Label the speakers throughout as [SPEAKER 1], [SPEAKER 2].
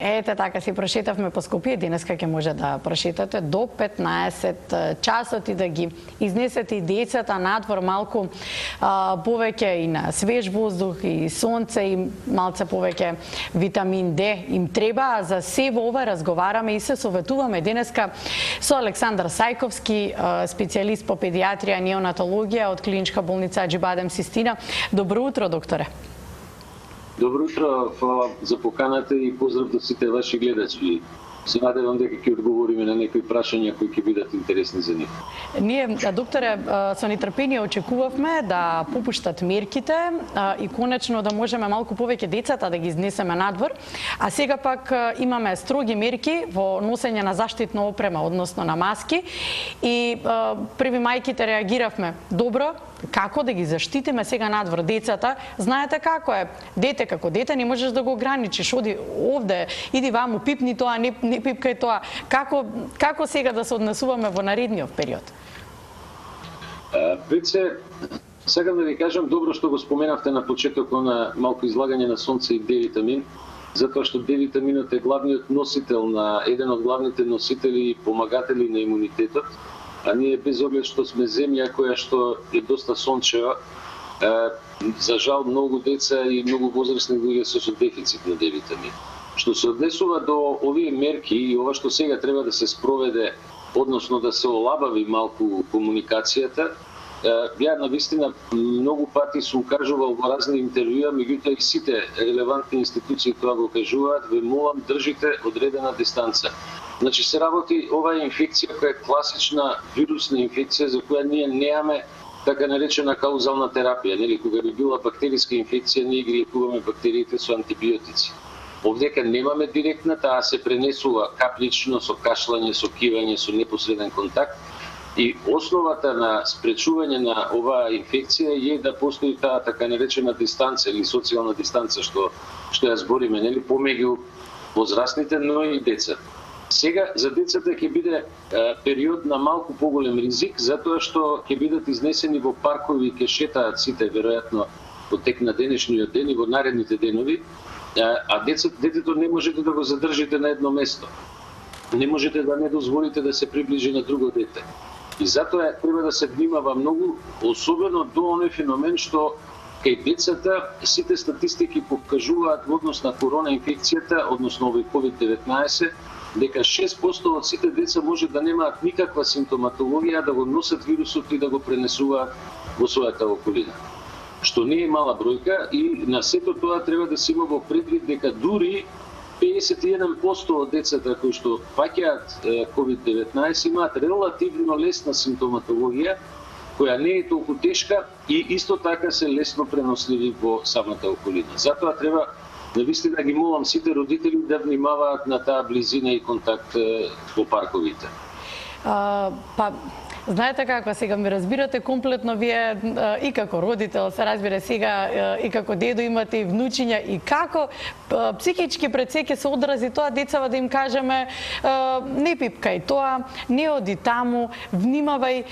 [SPEAKER 1] Ете така си прошетавме по Скопје, денеска ќе може да прошетате до 15 часот и да ги изнесете и децата надвор малку повеќе и на свеж воздух и сонце и малце повеќе витамин Д им треба. А за се во ова разговараме и се советуваме денеска со Александар Сајковски, специјалист по педиатрија и неонатологија од клиничка болница Аџибадем Систина. Добро утро, докторе.
[SPEAKER 2] Добро утро, фала за поканата и поздрав до сите ваши гледачи. Се надевам дека ќе одговориме на некои прашања кои ќе бидат интересни за нив.
[SPEAKER 1] Ние, докторе, со нетрпение очекувавме да попуштат мерките и конечно да можеме малку повеќе децата да ги изнесеме надвор, а сега пак имаме строги мерки во носење на заштитна опрема, односно на маски, и први мајките реагиравме добро. Како да ги заштитиме сега надвор децата? Знаете како е, дете како дете не можеш да го ограничиш, оди овде, иди ваму, пипни тоа, не пипкај тоа. Како сега да се однесуваме во наредниот период?
[SPEAKER 2] Пред се, сакам да ви кажам, добро што го споменавте на почетокот на малку излагање на сонце и Д-витамин, затоа што Д-витаминот е главниот носител еден од главните носители и помагатели на имунитетот. А ние, без оглед што сме земја која што е доста сончева, за жал многу деца и многу возрастни луѓе се со дефицит на Д-витамин. Што се однесува до овие мерки и ова што сега треба да се спроведе, односно да се олабави малку комуникацијата, ја навистина многу пати сум кажувал во разни интервјуа, меѓутоа и сите релевантни институции тоа го кажуваат, ве молам, држите одредена дистанца. Значи се работи оваа инфекција која е класична вирусна инфекција за која ние немаме така наречена каузална терапија, нели, кога би била бактериска инфекција, ние ги лекуваме бактериите со антибиотици. Овдека немаме директна, таа се пренесува каплично со кашлање, со кивање, со непосреден контакт. И основата на спречување на оваа инфекција е да постои таа така наречена дистанца или социјална дистанца што ја збориме, нели, помеѓу возрастните, но и деца. Сега за децата ќе биде период на малку поголем ризик, затоа што ќе бидат изнесени во паркови и ќе шетаат сите веројатно во тек на денешниот ден и во наредните денови, а детето не можете да го задржите на едно место. Не можете да не дозволите да се приближи на друго дете. И затоа треба да се внимава многу, особено до оној феномен што кај децата сите статистики покажуваат во однос на корона инфекцијата, односно овој COVID-19, дека 6% од сите деца може да немаат никаква симптоматологија, да го носат вирусот и да го пренесуваат во својата околина. Што не е мала бројка и на сето тоа треба да се има во предвид дека дури 51% од децата кои што фаќаат COVID-19 имаат релативно лесна симптоматологија, која не е толку тешка и исто така се лесно преносливи во самата околина. Затоа треба навистина ги молам сите родители да внимаваат на таа близина и контакт во парковите.
[SPEAKER 1] Знаете како, сега ме разбирате комплетно вие и како родител, се разбира сега и како дедо имате и внучиња, и како психички пред се ќе се одрази тоа децава да им кажеме не пипкај тоа, не оди таму, внимавај.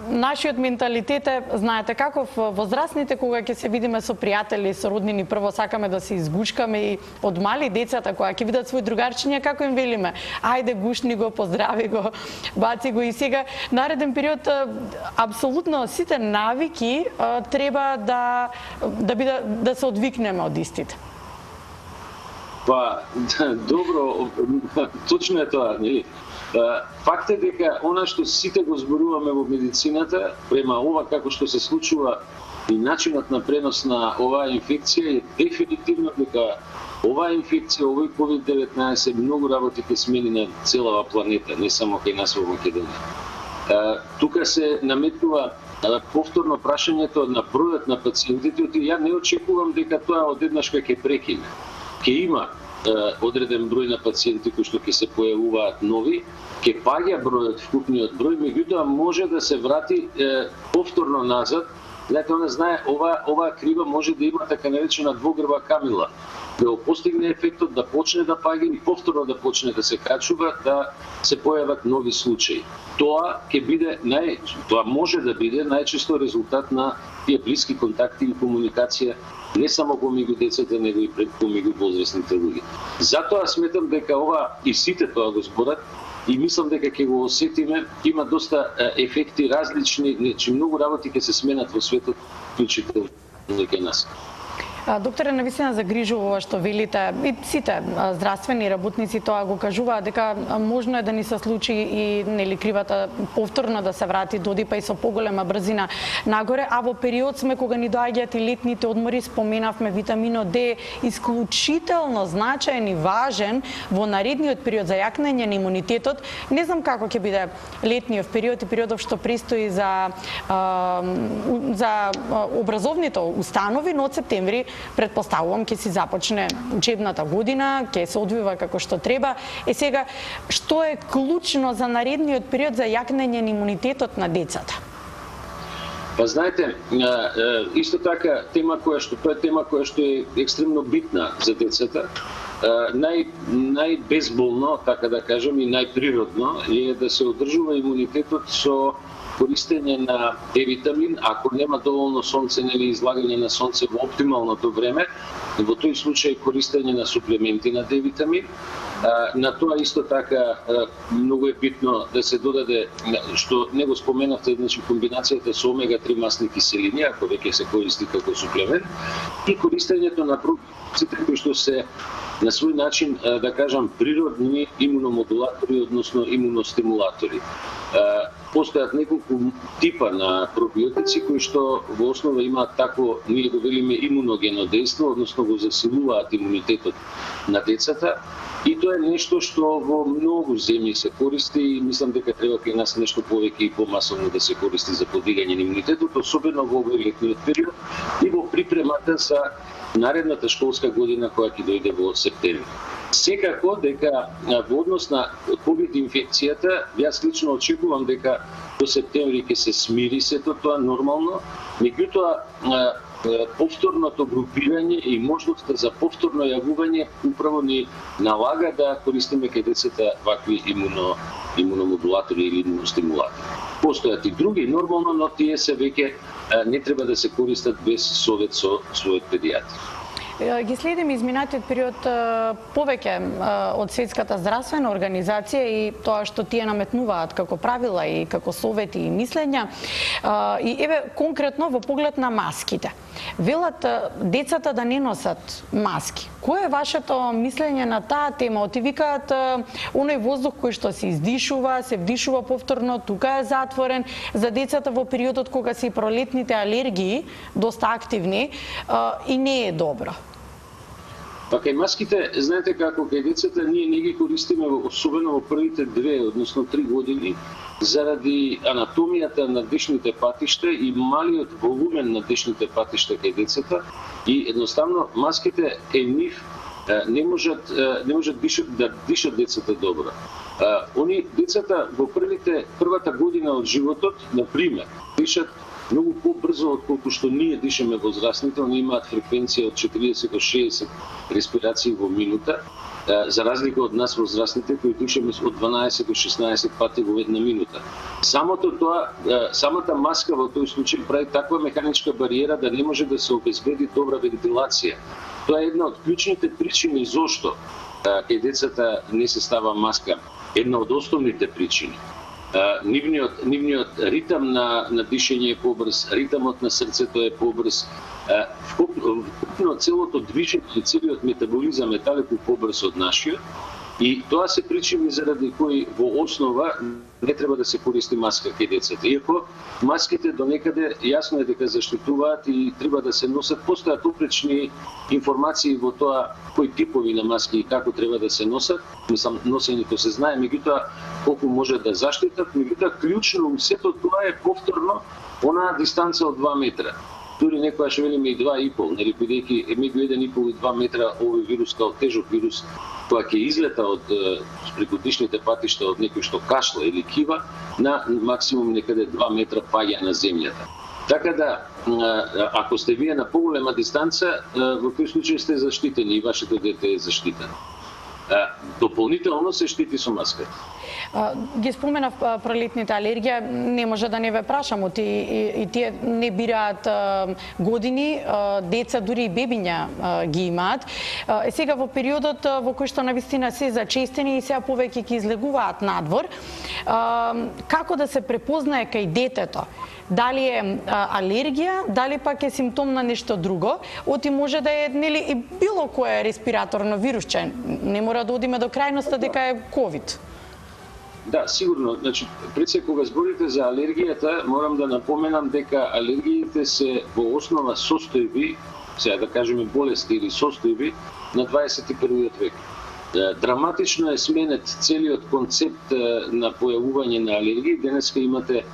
[SPEAKER 1] Нашиот менталитет е, знаете каков, возрастните кога ќе се видиме со пријатели, со роднини, прво сакаме да се изгушкаме и од мали децата кога ќе видат свој другарчиња, како им велиме, ајде гушни го, поздрави го, баци го. И сега нареден период апсолутно сите навики треба да се одвикнеме од истите.
[SPEAKER 2] Добро, точно е тоа, нели? Факт е дека она што сите го зборуваме во медицината, према ова како што се случува и начинот на пренос на оваа инфекција, е дефинитивно дека оваа инфекција, овој COVID-19 многу работи ќе смени на целава планета, не само кај нас во Македонија. Тука се наметнува повторно прашањето на бројот на пациентите, ја не очекувам дека тоа одеднаш ќе прекине. Ќе има одреден број на пациенти кои што ќе се појавуваат нови, ќе паѓа бројот, вкупниот број, меѓутоа може да се врати повторно назад. Знаете, она знае, оваа крива може да има така наречена двогрба камила. да го постигне ефектот, да почне да паѓа и повторно да почне да се качува, да се појават нови случаи. Тоа тоа може да биде најчесто резултат на тие блиски контакти и комуникација не само помеѓу децата, него и помеѓу возрастните луѓе. Затоа сметам дека ова и сите тоа го зборат и мислам дека ќе го осетиме, има доста ефекти различни, значи многу работи ќе се сменат во светот, вклучително и кај нас.
[SPEAKER 1] Докторе, навистина загрижува ова што велите, и сите здравствени работници тоа го кажуваат, дека можно е да ни се случи и нели кривата повторно да се врати, доди па и со поголема брзина нагоре, а во период сме кога ни доаѓаат и летните одмори, споменавме витаминот Д, исклучително значаен и важен во наредниот период за јакнење на имунитетот. Не знам како ќе биде летниот период и периодов што престои за образовните установи, но од септември предпоставувам ќе си започне учебната година, ќе се одвива како што треба. Сега, што е клучно за наредниот период за јакнење на имунитетот на децата?
[SPEAKER 2] Па знаете, исто така тоа е тема која што е екстремно битна за децата. Најбезболно, така да кажем, и најприродно е да се одржува имунитетот со користење на Д-витамин, ако нема доволно сонце или излагање на сонце во оптималното време, во тој случај користење на суплементи на Д-витамин. На тоа исто така многу е битно да се додаде, што не го споменавте, значи комбинацијата со омега-3 масни киселини, ако веќе се користи како суплемент, и користењето на пробиотиците кои што се на свој начин, да кажам, природни имуномодулатори, односно имуностимулатори. Постојат неколку типа на пробиотици кои што во основа имаат такво, ние го велиме, имуногено дејство, односно го засилуваат имунитетот на децата. И тоа е нешто што во многу земји се користи и мислам дека треба кај нас нешто повеќе и помасовно да се користи за подигање на имунитетот, особено во овој летниот период и во припремата за наредната школска година која ќе дојде во септември. Секако дека во однос на ковид инфекцијата, јас лично очекувам дека до септември ќе се смири сето тоа нормално, меѓутоа повторното групирање и можноста за повторно јавување управо ни налага да користиме кај децата вакви имуномодулатори или имуностимулатори. Постојат и други нормално, но тие се веќе не треба да се користат без совет со својот педијатар.
[SPEAKER 1] Ги следим изминатиот период повеќе од Светската здравствена организација и тоа што тие наметнуваат како правила и како совети и мислења. И еве конкретно во поглед на маските. Велат децата да не носат маски. Кој е вашето мислење на таа тема? Оти викаат оној воздух кој што се издишува, се вдишува повторно, тука е затворен. За децата во периодот кога се и пролетните алергии доста активни и не е добро.
[SPEAKER 2] Па кај маските, знаете како, кај децата ние не ги користиме особено во првите 2, односно 3 години, заради анатомијата на дишните патишта и малиот волумен на дишните патишта кај децата и едноставно маските не можат да дишат децата добро. Децата во првата година од животот, например, дишат многу побрзо од колку што ние дишаме возрастните, они имаат фреквенција од 40 до 60 респирации во минута, за разлика од нас возрастните кои дишаме од 12 до 16 пати во една минута. Самата маска во тој случај прави таква механичка бариера да не може да се обезбеди добра вентилација. Тоа е една од клучните причини зошто кај децата не се става маска. Една од основните причини. Нивниот ритам на дишење е побрз, ритамот на срцето е побрз, вкупно целото движење и целиот метаболизам е далеку побрз од нашиот и тоа се причини заради кои во основа не треба да се користи маска кај децата. Иако маските до некаде јасно е дека заштитуваат и треба да се носат, постојат опречни информации во тоа кои типови на маски и како треба да се носат. Мислам, носењето се знае, меѓутоа колку може да заштитат, меѓутоа клучно сето тоа е повторно онаа дистанца од 2 метра. Дури некојаш велиме и 2,5, нели, бидејќи меѓу 1,5 и 2 метра овој вирус као тежок вирус која ќе излета од преку дишните патишта од некој што кашла или кива, на максимум некаде 2 метра паѓа на земјата. Така да, ако сте вие на поголема дистанца, во тој случај сте заштитени и вашето дете е заштитено. Дополнително се штити со маска.
[SPEAKER 1] Ги споменав пролетните алергија, не може да не ве прашам, и тие не бираат години, деца, дури и бебиња ги имаат. Сега во периодот во кој што навистина се зачестени и сега повеќе ќе излегуваат надвор, како да се препознае кај детето? Дали е алергија, дали пак е симптом на нешто друго? Оти може да е и било кое респираторно вирусче. Не мора да одиме до крајноста дека е ковид.
[SPEAKER 2] Да, сигурно. Значи, пред се кога зборите за алергијата, морам да напоменам дека алергиите се во основа состојби, сега да кажеме болести или состојби, на 21. век. Драматично е сменет целиот концепт на појавување на алергии. Денеска имате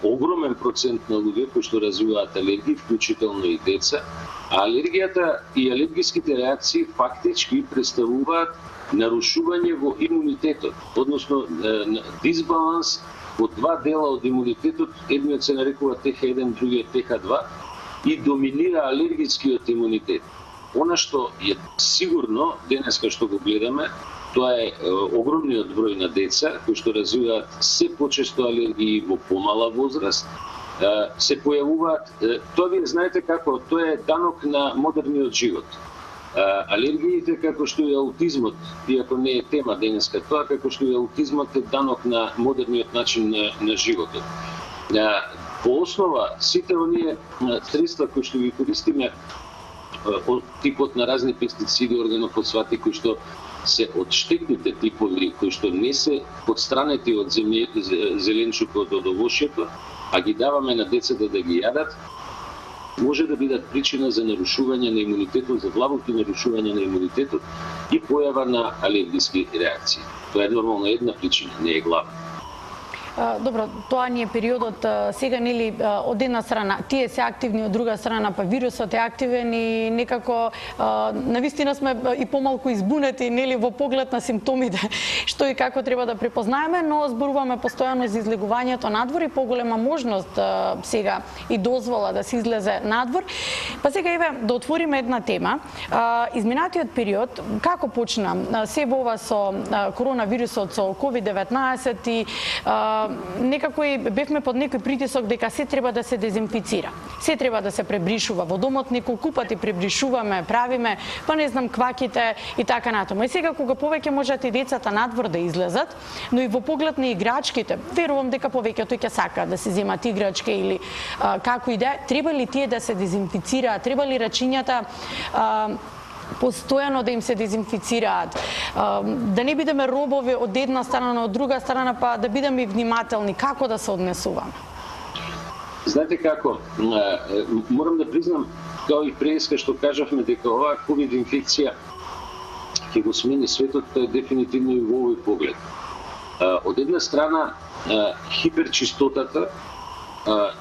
[SPEAKER 2] огромен процент на луѓе кои што развиваат алергии, вклучително и деца. А алергијата и алергиските реакции фактички представуваат нарушување во имунитетот, односно дисбаланс во два дела од имунитетот, едниот се нарекува ТХ1, другиот ТХ2, и доминира алергискиот имунитет. Она што е сигурно, денеска што го гледаме, тоа е огромниот број на деца кои што развиваат се почесто алергии во помала возраст, се појавуваат, тоа вие знаете како, тоа е данок на модерниот живот. Алергиите, како што и аутизмот, иако не е тема денеска тоа, како што и аутизмот е данок на модерниот начин на животот. По основа, сите оние средства кои што ги користиме, од типот на разни пестициди, органофосфати, кои што се од штетните типови, кои што не се отстранети од зеленчукот од овошјето, а ги даваме на децата да ги јадат, може да бидат причина за нарушување на имунитетот, за длабоки нарушување на имунитетот и појава на алергиски реакции. Тоа е нормално една причина, не е главна.
[SPEAKER 1] Добро, тоа ни е периодот сега, нели, од една страна тие се активни, од друга страна па вирусот е активен и некако навистина сме и помалку избунети, нели, во поглед на симптомите што и како треба да препознаеме, но зборуваме постојано за излегувањето надвор и поголема можност сега и дозвола да се излезе надвор. Па сега еве да отвориме една тема. Изминатиот период како почна се во ова со коронавирусот, со COVID-19 и некако и бевме под некој притисок дека се треба да се дезинфицира. Се треба да се пребришува во домот, неколку пати пребришуваме, правиме, па не знам, кваките и така натаму. И сега кога повеќе можат и децата надвор да излезат, но и во поглед на играчките, верувам дека повеќето ќе сакаат да се земат играчки или како и да е, треба ли тие да се дезинфицираат, треба ли рачињата постојано да им се дезинфицираат, да не бидеме робови од една страна, од друга страна, па да бидеме и внимателни, како да се однесуваме?
[SPEAKER 2] Знаете како, морам да признам, као и преска што кажавме, дека оваа ковид инфекција ќе го смени светот, тоа е дефинитивно и во овој поглед. Од една страна, хиперчистотата,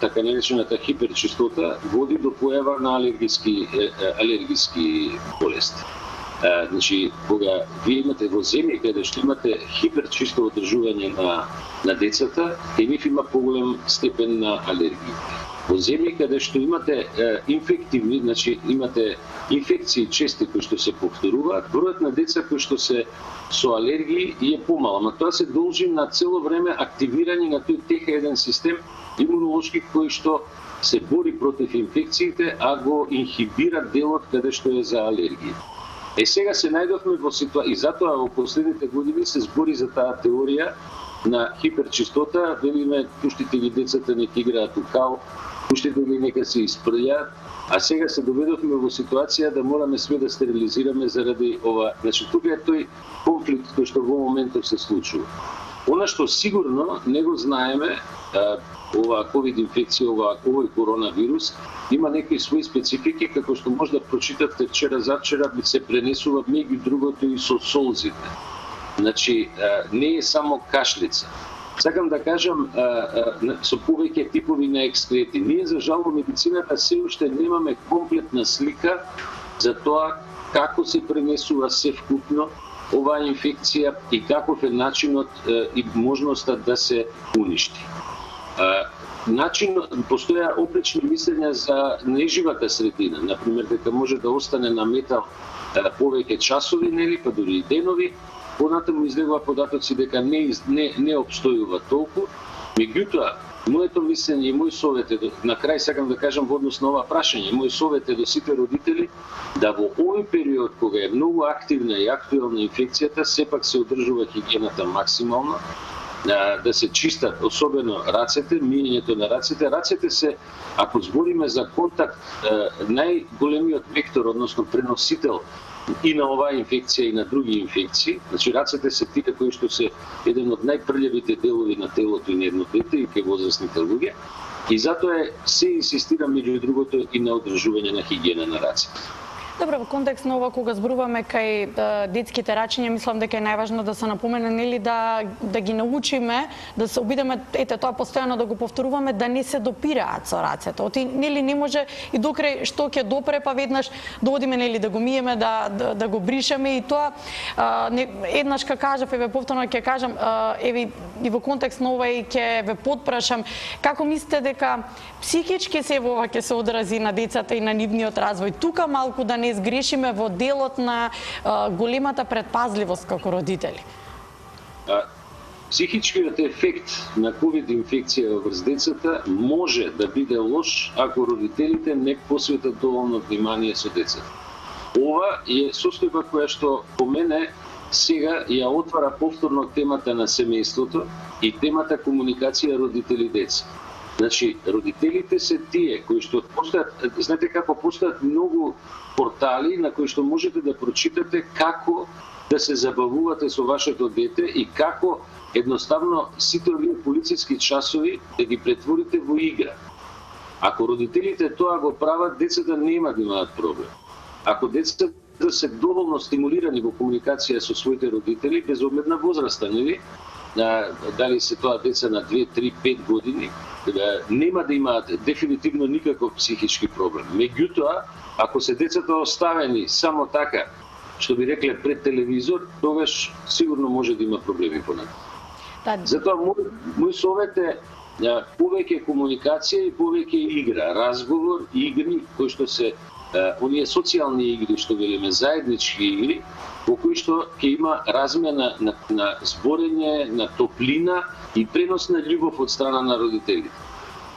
[SPEAKER 2] така наречената хиперчистота, води до појава на алергиски болести. Значи, кога вие имате во земји каде што имате хиперчисто одржување на децата, и нив има поголем степен на алергија. Во земји каде што имате инфективни, значи имате инфекции чести кои што се повторуваат, бројот на деца кои што се со алергии е помал, ама тоа се должи на цело време активирање на тој ТХ1 систем имунолошки кој што се бори против инфекциите, а го инхибира делот каде што е за алергија. Сега се најдовме во ситуација, и затоа во последните години се збори за таа теорија на хиперчистота, велиме, пуштите ги децата нека играат у као, пуштите ги нека се испрљаат, а сега се доведовме во ситуација да мораме све да стерилизираме заради ова. Значи, тука е тој конфликт кој што во моментов се случува. Она што сигурно не го знаеме, ова ковид инфекција, овој коронавирус, има некои своји специфики, како што може да прочитавте вчера, завчера, се пренесува меѓу другото и со солзите. Значи, не е само кашлица. Сакам да кажам, со повеќе типови на екскрети. Ние, за жал, во медицината се уште немаме комплетна слика за тоа како се пренесува севкупно оваа инфекција и каков е начинот и можноста да се уништи. Постоја опречни мислења за неживата средина, например дека може да остане на метал повеќе часови, нели, па дури и денови. Понатаму излегува податоци дека не обстојува толку. Меѓутоа, моето мислење и мој совет е, на крај сакам да кажам во однос на ова прашање, мој совет е до сите родители да во овој период кога е многу активна и актуелна инфекцијата, сепак се одржува хигиената максимално, да се чистат особено рацете, миењето на рацете. Рацете се, ако збориме за контакт, најголемиот вектор, односно преносител и на оваа инфекција и на други инфекции. Значи рацете се тие кои што се еден од најпрљавите делови на телото и на едно дете и кај возрастните луѓе. И затоа се инсистира меѓу другото и на одржување на хигиена на рацете.
[SPEAKER 1] Добро, во контекст на ова кога зборуваме кај детските рачиња, мислам дека е најважно да се напомене, нели, да ги научиме, да се обидеме, ете тоа постојано да го повторуваме, да не се допираат со рацете. Оти, нели, не може и докрај што ќе допре, па веднаш да одиме, нели, да го миеме, да го бришеме и тоа еднаш ка кажав, еве повторно ќе кажам, еве и во контекст на ова и ќе ве потпрашам, како мислите дека психички се ова ќе се одрази на децата и на нивниот развој? Тука малку да не сгрешиме во делот на големата предпазливост како родители.
[SPEAKER 2] Психичкиот ефект на ковид инфекција врз децата може да биде лош ако родителите не посветат доволно внимание со децата. Ова е состојба која што по мене сега ја отвара повторно темата на семејството и темата комуникација родители-деца. Значи, родителите се тие кои што постојат, знаете како постојат многу портали на кои што можете да прочитате како да се забавувате со вашето дете и како едноставно сите овие полициски часови да ги претворите во игра. Ако родителите тоа го прават, децата нема да имаат проблем. Ако децата се доволно стимулирани во комуникација со своите родители, без оглед на возраста, нели? Дали се тоа деца на 2, 3, 5 години, нема да имаат дефинитивно никаков психички проблем. Меѓутоа, ако се децата оставени само така, што би рекле пред телевизор, тогаш сигурно може да има проблеми понатаму. Затоа мој совет е повеќе комуникација и повеќе игра, разговор, игри кои што се оние социјални игри што велиме, заеднички игри, во кои што ќе има размена на зборење, на топлина и пренос на љубов од страна на родителите.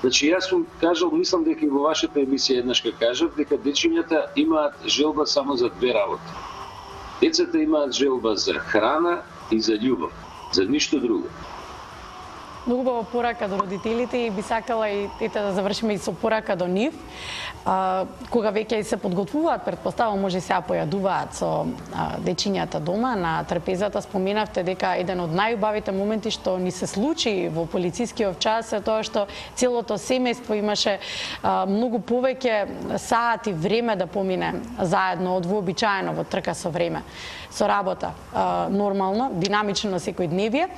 [SPEAKER 2] Значи, јас сум кажал, мислам дека и во вашата емисија еднашка кажав, дека дечињата имаат желба само за две работи. Децата имаат желба за храна и за љубов, за ништо друго.
[SPEAKER 1] Многу убава порака до родителите и би сакала и да завршиме и со порака до нив. Кога веќе се подготвуваат, претпоставам, може се појадуваат со дечињата дома на трпезата, споменавте дека еден од најубавите моменти што ни се случи во полицискиот час е тоа што целото семејство имаше многу повеќе сати време да помине заедно од вообичаено во трка со време, со работа, нормално, динамично секојдневие.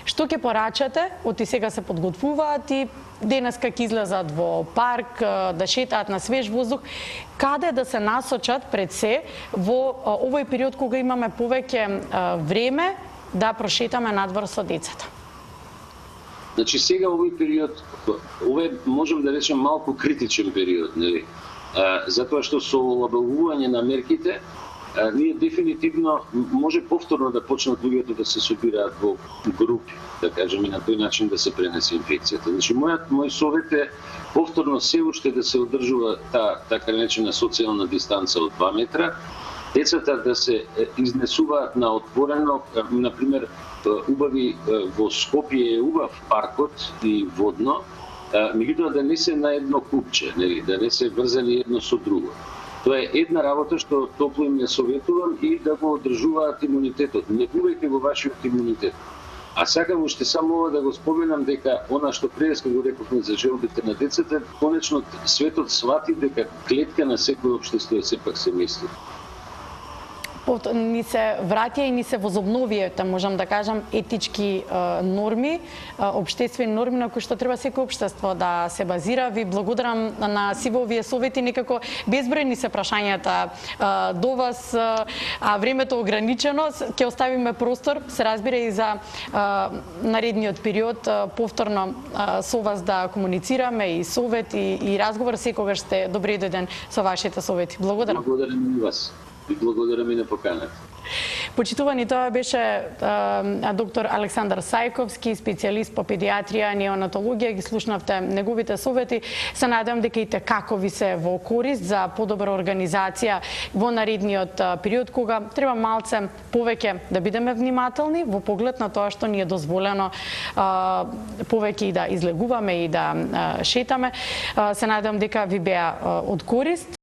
[SPEAKER 1] Што ќе порачате? Оти сега се подготвуваат и денеска ќе излезат во парк, да шетаат на свеж воздух, каде да се насочат пред се во овој период кога имаме повеќе време да прошетаме надвор со децата?
[SPEAKER 2] Значи сега овој период, овој можем да речем малку критичен период, нели? Затоа што со олабавување на мерките, ние дефинитивно може повторно да почнат луѓето да се собираат во групи, да кажем, и на тој начин да се пренесе инфекцијата. Значи мој совет е повторно се уште да се одржува таа така наречена социјална дистанца од 2 метра, децата да се изнесуваат на отворено, например, убави во Скопје е убав паркот и водно, меѓутоа да не се на едно купче, нели, да не се врзани едно со друго. Тоа е една работа што топло им ја советувам и да го одржуваат имунитетот. Не губете го вашиот имунитет. А сакам уште само ова да го споменам дека она што преска го рековме за желбите на децата, конечно светот свати дека клетка на секој општество е сепак семејство.
[SPEAKER 1] ни се вратија и ни се возобновија, можам да кажам, етички норми, општествени норми на кои што треба секој општество да се базира. Ви благодарам на сиве овие совети, некако безбројни се прашањата до вас, а времето ограничено. Ќе оставиме простор, се разбира, и за наредниот период повторно со вас да комуницираме и совет и разговор. Секогаш сте добре дојден со вашите совети. Благодарам.
[SPEAKER 2] Благодарам и вас. И благодарам и на поканата.
[SPEAKER 1] Почитувани, тоа беше доктор Александар Сајковски, специјалист по педиатрија, неонатологија. Ги слушнавте неговите совети. Се надевам дека и како ви се во корист за подобра организација во наредниот период, кога треба малце повеќе да бидеме внимателни во поглед на тоа што ни е дозволено повеќе и да излегуваме и да шетаме. Се надевам дека ви беа од корист.